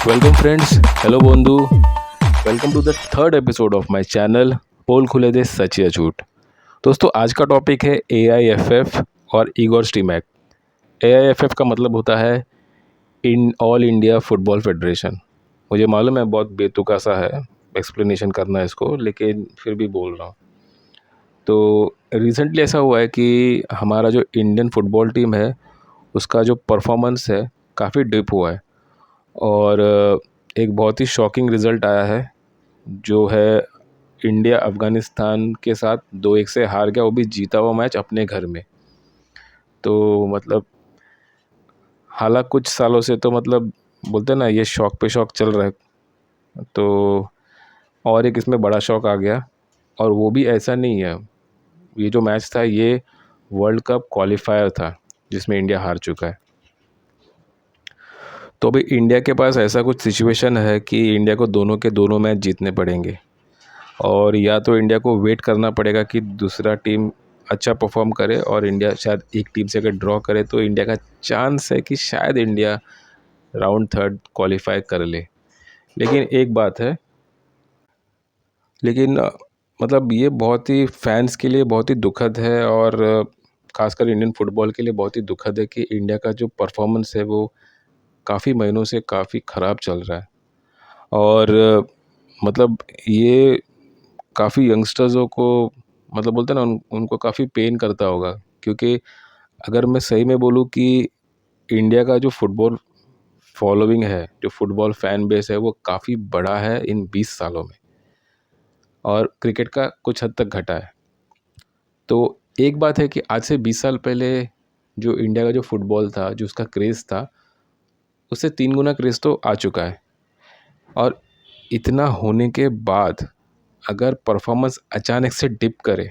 Welcome friends, hello बंधु, welcome to the third episode of my channel पोल खुले दे सच या झूठ। दोस्तों, आज का टॉपिक है AIFF और इगोर स्टीमैक। AIFF का मतलब होता है in all India football federation. मुझे मालूम है बहुत बेतुका सा है एक्सप्लेनेशन करना है इसको, लेकिन फिर भी बोल रहा हूँ। तो रिसेंटली ऐसा हुआ है कि हमारा जो इंडियन फुटबॉल टीम है उसका जो परफॉर्मेंस है काफ़ी डिप हुआ है। और एक बहुत ही शॉकिंग रिज़ल्ट आया है, जो है इंडिया अफ़गानिस्तान के साथ 2-1 से हार गया, वो भी जीता हुआ मैच अपने घर में। तो मतलब हालांकि कुछ सालों से तो मतलब बोलते हैं ना, ये शौक पे शौक चल रहा है। तो और एक इसमें बड़ा शौक आ गया, और वो भी ऐसा नहीं है। ये जो मैच था ये वर्ल्ड कप क्वालिफायर था जिसमें इंडिया हार चुका है। तो अभी इंडिया के पास ऐसा कुछ सिचुएशन है कि इंडिया को दोनों के दोनों मैच जीतने पड़ेंगे, और या तो इंडिया को वेट करना पड़ेगा कि दूसरा टीम अच्छा परफॉर्म करे, और इंडिया शायद एक टीम से अगर ड्रॉ करे तो इंडिया का चांस है कि शायद इंडिया राउंड थर्ड क्वालिफाई कर ले। लेकिन एक बात है, लेकिन मतलब ये बहुत ही फैंस के लिए बहुत ही दुखद है, और खासकर इंडियन फुटबॉल के लिए बहुत ही दुखद है कि इंडिया का जो परफॉर्मेंस है वो काफ़ी महीनों से काफ़ी ख़राब चल रहा है। और मतलब ये काफ़ी यंगस्टर्सों को मतलब बोलते हैं ना, उनको काफ़ी पेन करता होगा, क्योंकि अगर मैं सही में बोलूँ कि इंडिया का जो फुटबॉल फॉलोइंग है, जो फुटबॉल फैन बेस है, वो काफ़ी बड़ा है इन 20 सालों में, और क्रिकेट का कुछ हद तक घटा है। तो एक बात है कि आज से 20 साल पहले जो इंडिया का जो फुटबॉल था, जो उसका क्रेज़ था, उससे 3 गुना क्रेज़ तो आ चुका है। और इतना होने के बाद अगर परफॉर्मेंस अचानक से डिप करे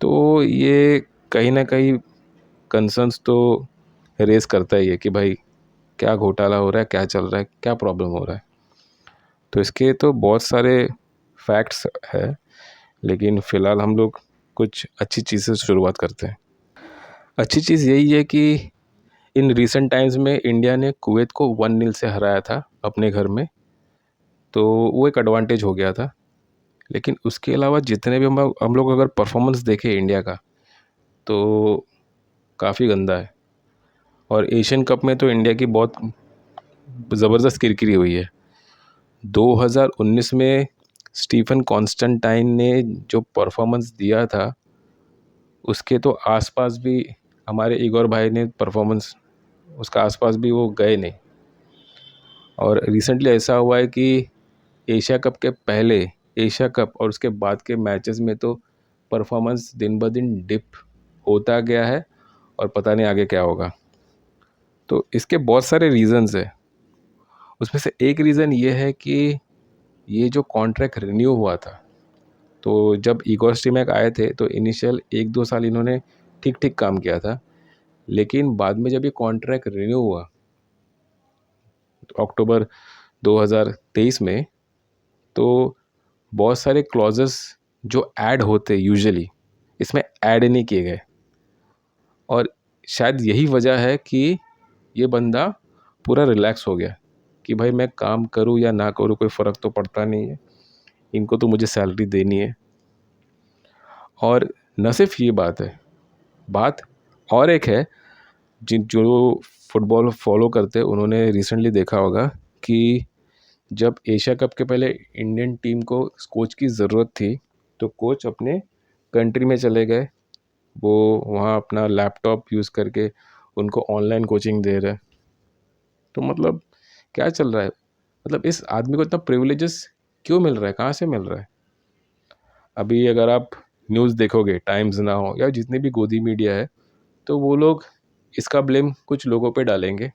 तो ये कहीं ना कहीं कंसर्न्स तो रेज़ करता ही है कि भाई क्या घोटाला हो रहा है, क्या चल रहा है, क्या प्रॉब्लम हो रहा है। तो इसके तो बहुत सारे फैक्ट्स है, लेकिन फ़िलहाल हम लोग कुछ अच्छी चीज़ से शुरुआत करते हैं। अच्छी चीज़ यही है कि इन रीसेंट टाइम्स में इंडिया ने कुवैत को 1-0 से हराया था अपने घर में, तो वो एक एडवांटेज हो गया था। लेकिन उसके अलावा जितने भी हम लोग अगर परफॉर्मेंस देखें इंडिया का, तो काफ़ी गंदा है। और एशियन कप में तो इंडिया की बहुत ज़बरदस्त किरकिरी हुई है। 2019 में स्टीफन कॉन्स्टेंटाइन ने जो परफॉर्मेंस दिया था, उसके तो आसपास भी हमारे इगोर भाई ने परफॉर्मेंस, उसका आसपास भी वो गए नहीं। और रिसेंटली ऐसा हुआ है कि एशिया कप के पहले, एशिया कप और उसके बाद के मैचेस में तो परफॉर्मेंस दिन ब दिन डिप होता गया है, और पता नहीं आगे क्या होगा। तो इसके बहुत सारे रीज़न्स है। उसमें से एक रीज़न ये है कि ये जो कॉन्ट्रैक्ट रिन्यू हुआ था, तो जब इगोर स्टीमैक आए थे तो इनिशियल 1-2 साल इन्होंने ठीक ठीक काम किया था। लेकिन बाद में जब ये कॉन्ट्रैक्ट रिन्यू हुआ तो अक्टूबर 2023 में, तो बहुत सारे क्लॉजेस जो ऐड होते यूजुअली इसमें ऐड नहीं किए गए। और शायद यही वजह है कि ये बंदा पूरा रिलैक्स हो गया कि भाई मैं काम करूँ या ना करूँ कोई फ़र्क तो पड़ता नहीं है, इनको तो मुझे सैलरी देनी है। और न सिर्फ ये बात है, बात और एक है, जिन जो फुटबॉल फॉलो करते हैं उन्होंने रिसेंटली देखा होगा कि जब एशिया कप के पहले इंडियन टीम को कोच की ज़रूरत थी, तो कोच अपने कंट्री में चले गए, वो वहाँ अपना लैपटॉप यूज़ करके उनको ऑनलाइन कोचिंग दे रहे हैं। तो मतलब क्या चल रहा है, मतलब इस आदमी को इतना प्रिविलेजेस क्यों मिल रहा है, कहाँ से मिल रहा है। अभी अगर आप न्यूज़ देखोगे, टाइम्स नाउ या जितने भी गोदी मीडिया है, तो वो लोग इसका ब्लेम कुछ लोगों पे डालेंगे,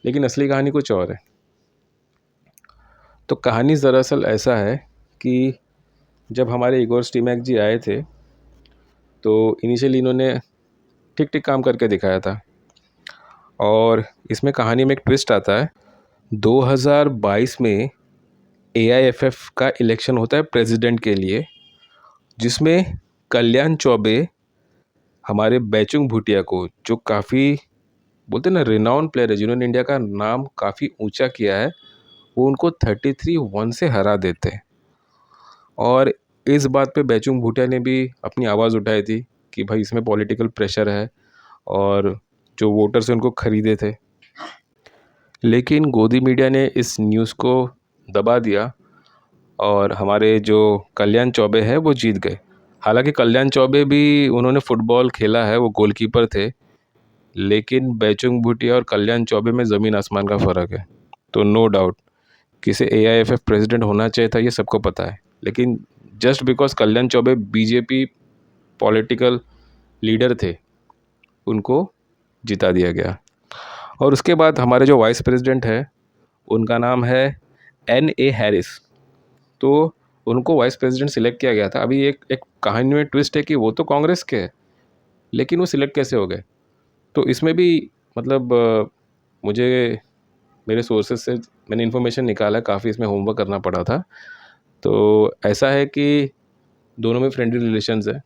लेकिन असली कहानी कुछ और है। तो कहानी दरअसल ऐसा है कि जब हमारे इगोर स्टीमैक जी आए थे, तो इनिशियली इन्होंने ठीक ठीक काम करके दिखाया था। और इसमें कहानी में एक ट्विस्ट आता है। 2022 में AIFF का इलेक्शन होता है प्रेसिडेंट के लिए, जिसमें कल्याण चौबे हमारे बैचुंग भूटिया को, जो काफ़ी बोलते हैं ना रिनाउन प्लेयर है, जिन्होंने इंडिया का नाम काफ़ी ऊंचा किया है, वो उनको 33-1 से हरा देते हैं। और इस बात पे बैचुंग भूटिया ने भी अपनी आवाज़ उठाई थी कि भाई इसमें पॉलिटिकल प्रेशर है और जो वोटर्स हैं उनको खरीदे थे। लेकिन गोदी मीडिया ने इस न्यूज़ को दबा दिया और हमारे जो कल्याण चौबे है वो जीत गए। हालांकि कल्याण चौबे भी उन्होंने फुटबॉल खेला है, वो गोलकीपर थे, लेकिन बैचुंग भूटिया और कल्याण चौबे में ज़मीन आसमान का फ़र्क है। तो नो डाउट किसे AIFF प्रेसिडेंट होना चाहिए था, ये सबको पता है, लेकिन just because Kalyan Choubey BJP political leader थे, उनको जिता दिया गया। और उसके बाद हमारे जो वाइस प्रेसिडेंट है, उनका नाम है NA हैरिस। तो उनको वाइस प्रेसिडेंट सिलेक्ट किया गया था। अभी एक एक कहानी में ट्विस्ट है कि वो तो कांग्रेस के हैं, लेकिन वो सिलेक्ट कैसे हो गए। तो इसमें भी मतलब मुझे मेरे सोर्सेज से मैंने इन्फॉर्मेशन निकाला है, काफ़ी इसमें होमवर्क करना पड़ा था। तो ऐसा है कि दोनों में फ्रेंडली रिलेशंस है,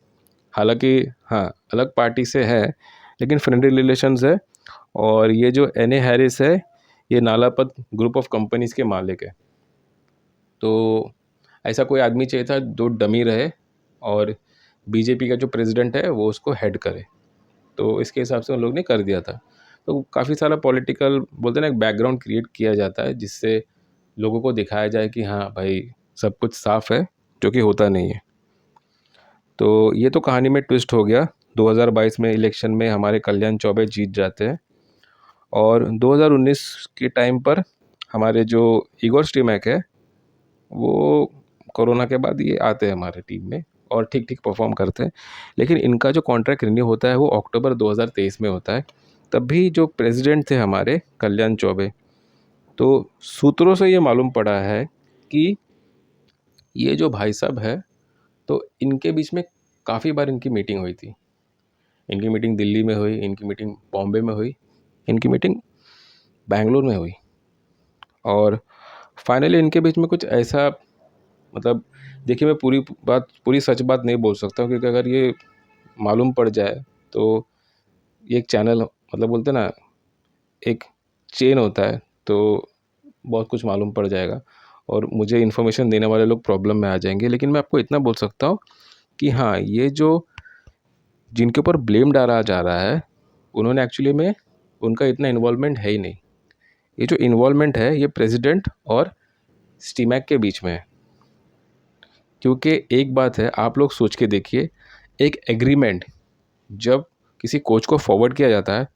हालांकि हाँ अलग पार्टी से है, लेकिन फ्रेंडली रिलेशंस है। और ये जो NA हैरिस है, ये नालापत ग्रुप ऑफ कंपनीज़ के मालिक है। तो ऐसा कोई आदमी चाहिए था जो डमी रहे और बीजेपी का जो प्रेसिडेंट है वो उसको हेड करे। तो इसके हिसाब से उन लोग ने कर दिया था। तो काफ़ी सारा पॉलिटिकल बोलते हैं ना, एक बैकग्राउंड क्रिएट किया जाता है जिससे लोगों को दिखाया जाए कि हाँ भाई सब कुछ साफ है, जो कि होता नहीं है। तो ये तो कहानी में ट्विस्ट हो गया। 2022 में इलेक्शन में हमारे कल्याण चौबे जीत जाते हैं और 2019 के टाइम पर हमारे जो इगोर स्टीमैक है, वो कोरोना के बाद ये आते हैं हमारे टीम में और ठीक ठीक परफॉर्म करते हैं। लेकिन इनका जो कॉन्ट्रैक्ट रिन्यू होता है वो अक्टूबर 2023 में होता है। तब भी जो प्रेसिडेंट थे हमारे कल्याण चौबे, तो सूत्रों से ये मालूम पड़ा है कि ये जो भाई साहब है, तो इनके बीच में काफ़ी बार इनकी मीटिंग हुई थी। इनकी मीटिंग दिल्ली में हुई, इनकी मीटिंग बॉम्बे में हुई, इनकी मीटिंग बेंगलोर में हुई। और फाइनली इनके बीच में कुछ ऐसा, मतलब देखिए मैं पूरी सच बात नहीं बोल सकता हूँ, क्योंकि अगर ये मालूम पड़ जाए तो ये एक चैनल, मतलब बोलते हैं ना एक चेन होता है, तो बहुत कुछ मालूम पड़ जाएगा और मुझे इन्फॉर्मेशन देने वाले लोग प्रॉब्लम में आ जाएंगे। लेकिन मैं आपको इतना बोल सकता हूँ कि हाँ, ये जो जिनके ऊपर ब्लेम डाला जा रहा है, उन्होंने एक्चुअली में उनका इतना इन्वॉल्वमेंट है ही नहीं। ये जो इन्वॉल्वमेंट है ये प्रेसिडेंट और स्टीमैक के बीच में है। क्योंकि एक बात है, आप लोग सोच के देखिए, एक एग्रीमेंट जब किसी कोच को फॉरवर्ड किया जाता है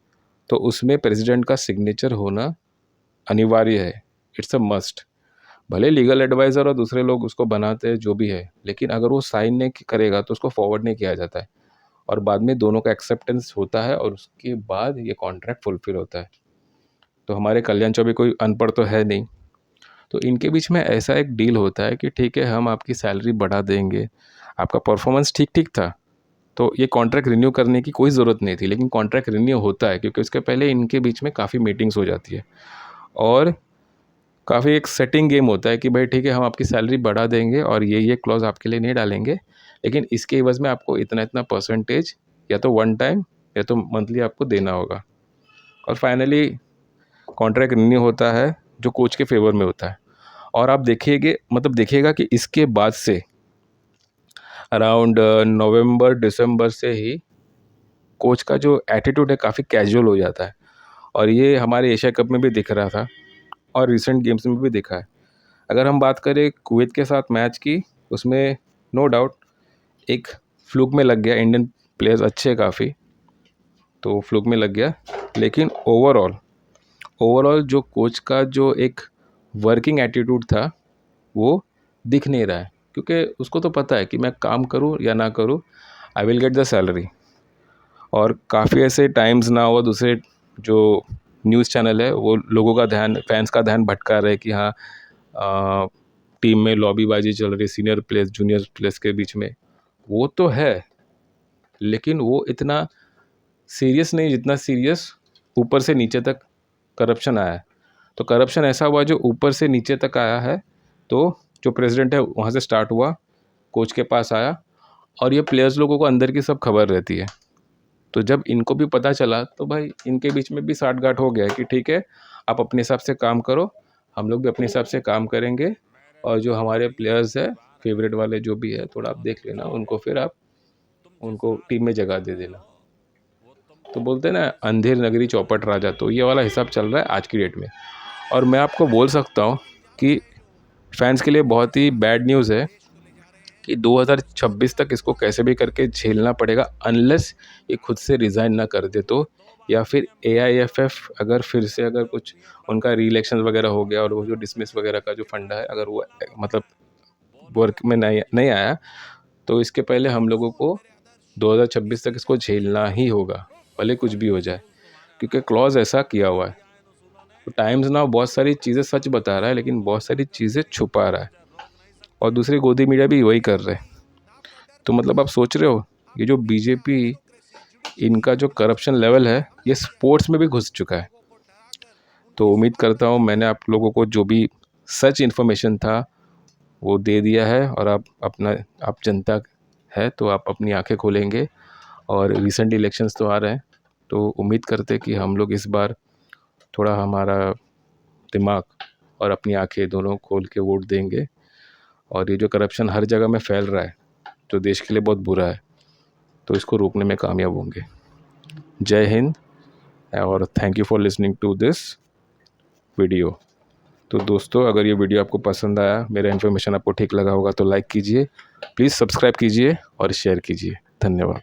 तो उसमें प्रेसिडेंट का सिग्नेचर होना अनिवार्य है, इट्स अ मस्ट। भले लीगल एडवाइज़र और दूसरे लोग उसको बनाते हैं जो भी है, लेकिन अगर वो साइन नहीं करेगा तो उसको फॉरवर्ड नहीं किया जाता है और बाद में दोनों का एक्सेप्टेंस होता है और उसके बाद ये कॉन्ट्रैक्ट फुलफिल होता है। तो हमारे कल्याण चौबे कोई अनपढ़ तो है नहीं, तो इनके बीच में ऐसा एक डील होता है कि ठीक है हम आपकी सैलरी बढ़ा देंगे, आपका परफॉर्मेंस ठीक ठीक था, तो ये कॉन्ट्रैक्ट रिन्यू करने की कोई ज़रूरत नहीं थी। लेकिन कॉन्ट्रैक्ट रिन्यू होता है क्योंकि उसके पहले इनके बीच में काफ़ी मीटिंग्स हो जाती है और काफ़ी एक सेटिंग गेम होता है कि भाई ठीक है हम आपकी सैलरी बढ़ा देंगे और ये क्लॉज आपके लिए नहीं डालेंगे, लेकिन इसके एवज में आपको इतना इतना परसेंटेज या तो वन टाइम या तो मंथली आपको देना होगा। और फाइनली कॉन्ट्रैक्ट रिन्यू होता है जो कोच के फेवर में होता है। और आप देखिएगा कि इसके बाद से अराउंड नवंबर दिसंबर से ही कोच का जो एटीट्यूड है काफ़ी कैजुअल हो जाता है और ये हमारे एशिया कप में भी दिख रहा था और रिसेंट गेम्स में भी दिखा है। अगर हम बात करें कुवैत के साथ मैच की, उसमें नो डाउट एक फ्लूक में लग गया, इंडियन प्लेयर्स अच्छे काफ़ी, तो फ्लूक में लग गया। लेकिन ओवरऑल जो कोच का जो एक वर्किंग एटीट्यूड था वो दिख नहीं रहा है, क्योंकि उसको तो पता है कि मैं काम करूं या ना करूं, I will get the salary. और काफ़ी ऐसे टाइम्स ना हो दूसरे जो न्यूज़ चैनल है वो लोगों का ध्यान, फैंस का ध्यान भटका रहे कि हाँ टीम में लॉबीबाजी चल रही, सीनियर प्लेयर्स जूनियर प्लेयर्स के बीच में। वो तो है, लेकिन वो इतना सीरियस नहीं जितना सीरियस ऊपर से नीचे तक करप्शन आया है। तो करप्शन ऐसा हुआ जो ऊपर से नीचे तक आया है। तो जो प्रेसिडेंट है वहाँ से स्टार्ट हुआ, कोच के पास आया और ये प्लेयर्स लोगों को अंदर की सब खबर रहती है। तो जब इनको भी पता चला तो भाई इनके बीच में भी साठगांठ हो गया कि ठीक है, आप अपने हिसाब से काम करो, हम लोग भी अपने हिसाब से काम करेंगे, और जो हमारे प्लेयर्स है फेवरेट वाले जो भी है थोड़ा आप देख लेना उनको, फिर आप उनको टीम में जगह दे देना। तो बोलते हैं ना, अंधेर नगरी चौपट राजा, तो ये वाला हिसाब चल रहा है आज की डेट में। और मैं आपको बोल सकता हूँ कि फैंस के लिए बहुत ही बैड न्यूज़ है कि 2026 तक इसको कैसे भी करके झेलना पड़ेगा, अनलेस ये खुद से रिज़ाइन ना कर दे तो, या फिर AIFF अगर फिर से अगर कुछ उनका री इलेक्शन वगैरह हो गया और वो जो डिसमिस वगैरह का जो फंडा है अगर वो मतलब वर्क में नहीं नहीं आया, तो इसके पहले हम लोगों को 2026 तक इसको झेलना ही होगा, भले कुछ भी हो जाए, क्योंकि क्लॉज ऐसा किया हुआ है। तो टाइम्स नाउ बहुत सारी चीज़ें सच बता रहा है लेकिन बहुत सारी चीज़ें छुपा रहा है, और दूसरी गोदी मीडिया भी वही कर रहे हैं। तो मतलब आप सोच रहे हो ये जो बीजेपी, इनका जो करप्शन लेवल है ये स्पोर्ट्स में भी घुस चुका है। तो उम्मीद करता हूँ मैंने आप लोगों को जो भी सच इन्फॉर्मेशन था वो दे दिया है, और आप जनता है तो आप अपनी आंखें खोलेंगे। और रिसेंट इलेक्शंस तो आ रहे हैं, तो उम्मीद करते कि हम लोग इस बार थोड़ा हमारा दिमाग और अपनी आंखें दोनों खोल के वोट देंगे। और ये जो करप्शन हर जगह में फैल रहा है जो देश के लिए बहुत बुरा है, तो इसको रोकने में कामयाब होंगे। जय हिंद, और thank you for listening to this video. तो दोस्तों, अगर ये वीडियो आपको पसंद आया, मेरा इन्फॉर्मेशन आपको ठीक लगा होगा तो लाइक कीजिए, प्लीज़ सब्सक्राइब कीजिए और शेयर कीजिए। धन्यवाद।